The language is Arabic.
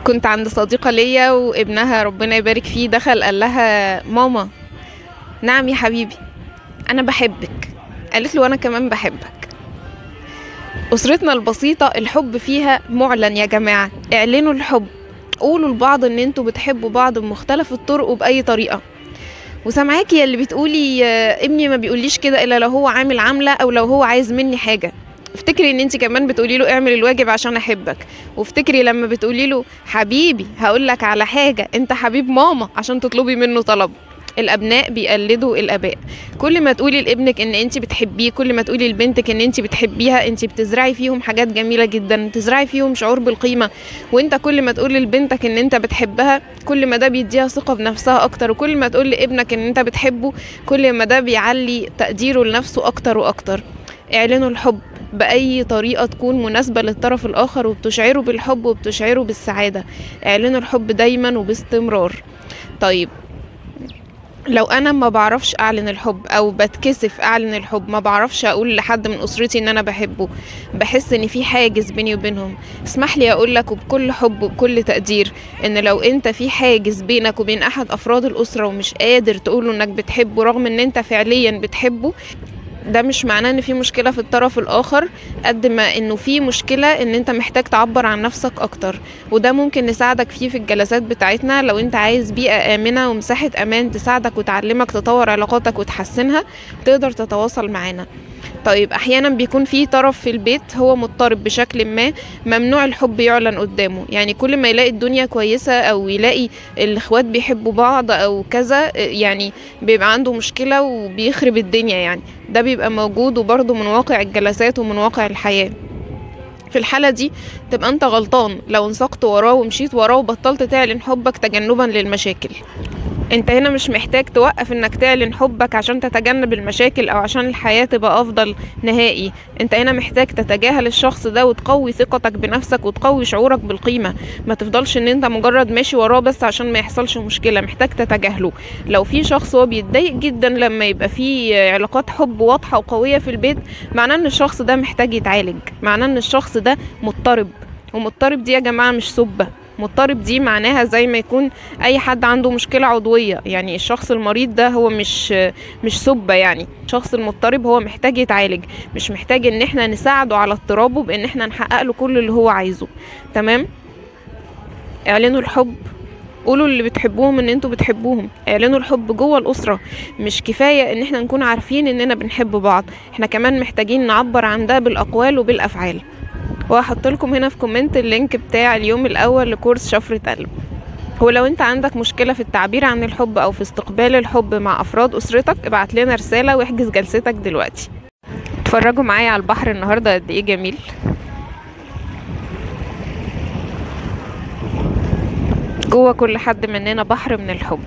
كنت عند صديقة ليا وابنها ربنا يبارك فيه دخل قال لها: ماما. نعم يا حبيبي. انا بحبك. قالت له: انا كمان بحبك. اسرتنا البسيطة الحب فيها معلن يا جماعة. اعلنوا الحب، قولوا لبعض ان انتوا بتحبوا بعض بمختلف الطرق وبأي طريقة. وسامعاكي يا اللي بتقولي ابني ما بيقوليش كده الا لو هو عامل عاملة او لو هو عايز مني حاجة. افتكري ان انت كمان بتقولي له اعمل الواجب عشان احبك، وافتكري لما بتقولي له حبيبي هقول لك على حاجة، انت حبيب ماما عشان تطلبي منه طلب. الابناء بيقلدوا الاباء. كل ما تقولي لابنك ان انت بتحبيه، كل ما تقولي لبنتك ان انت بتحبيها، انت بتزرعي فيهم حاجات جميلة جدا، بتزرعي فيهم شعور بالقيمة. وانت كل ما تقولي لبنتك ان انت بتحبها، كل ما ده بيديها ثقة بنفسها اكتر. وكل ما تقول لابنك ان انت بتحبه، كل ما ده بيعلي تقديره لنفسه اكتر واكتر. اعلنوا الحب بأي طريقة تكون مناسبة للطرف الآخر وبتشعره بالحب وبتشعره بالسعادة. اعلنوا الحب دايما وباستمرار. طيب، لو انا ما بعرفش اعلن الحب او بتكسف اعلن الحب، ما بعرفش اقول لحد من اسرتي ان انا بحبه، بحس ان في حاجز بيني وبينهم، اسمح لي اقول لك وبكل حب وبكل تقدير ان لو انت في حاجز بينك وبين احد افراد الاسرة ومش قادر تقوله انك بتحبه رغم ان انت فعليا بتحبه، ده مش معناه ان في مشكلة في الطرف الاخر، قد ما انه في مشكلة ان انت محتاج تعبر عن نفسك اكتر. وده ممكن نساعدك فيه في الجلسات بتاعتنا. لو انت عايز بيئة امنة ومساحة امان تساعدك وتعلمك تطور علاقاتك وتحسنها، تقدر تتواصل معانا. طيب، احيانا بيكون في طرف في البيت هو مضطرب بشكل ما، ممنوع الحب يعلن قدامه. يعني كل ما يلاقي الدنيا كويسة او يلاقي الاخوات بيحبوا بعض او كذا، يعني بيبقى عنده مشكلة وبيخرب الدنيا. يعني ده بيبقى موجود وبرضه من واقع الجلسات ومن واقع الحياة. في الحالة دي تبقى انت غلطان لو انسقت وراه ومشيت وراه وبطلت تعلن حبك تجنبا للمشاكل. انت هنا مش محتاج توقف انك تعلن حبك عشان تتجنب المشاكل او عشان الحياة تبقى افضل نهائي. انت هنا محتاج تتجاهل الشخص ده وتقوي ثقتك بنفسك وتقوي شعورك بالقيمة. ما تفضلش ان انت مجرد ماشي وراه بس عشان ما يحصلش مشكلة، محتاج تتجاهله. لو في شخص هو بيتضايق جدا لما يبقى في علاقات حب واضحة وقوية في البيت، معناه ان الشخص ده محتاج يتعالج، معناه ان الشخص ده مضطرب. ومضطرب دي يا جماعة مش سبة. مضطرب دي معناها زي ما يكون اي حد عنده مشكلة عضوية. يعني الشخص المريض ده هو مش سبة. يعني الشخص المضطرب هو محتاج يتعالج، مش محتاج ان احنا نساعده على اضطرابه بان احنا نحقق له كل اللي هو عايزه. تمام؟ اعلنوا الحب، قولوا اللي بتحبوهم ان انتوا بتحبوهم. اعلنوا الحب جوه الاسرة. مش كفاية ان احنا نكون عارفين اننا بنحب بعض، احنا كمان محتاجين نعبر عن ده بالاقوال وبالافعال. وهحط لكم هنا في كومنت اللينك بتاع اليوم الاول لكورس شفرة قلب. ولو انت عندك مشكلة في التعبير عن الحب او في استقبال الحب مع افراد اسرتك، ابعت لنا رسالة واحجز جلستك دلوقتي. اتفرجوا معايا على البحر النهاردة قد ايه جميل. جوه كل حد مننا بحر من الحب.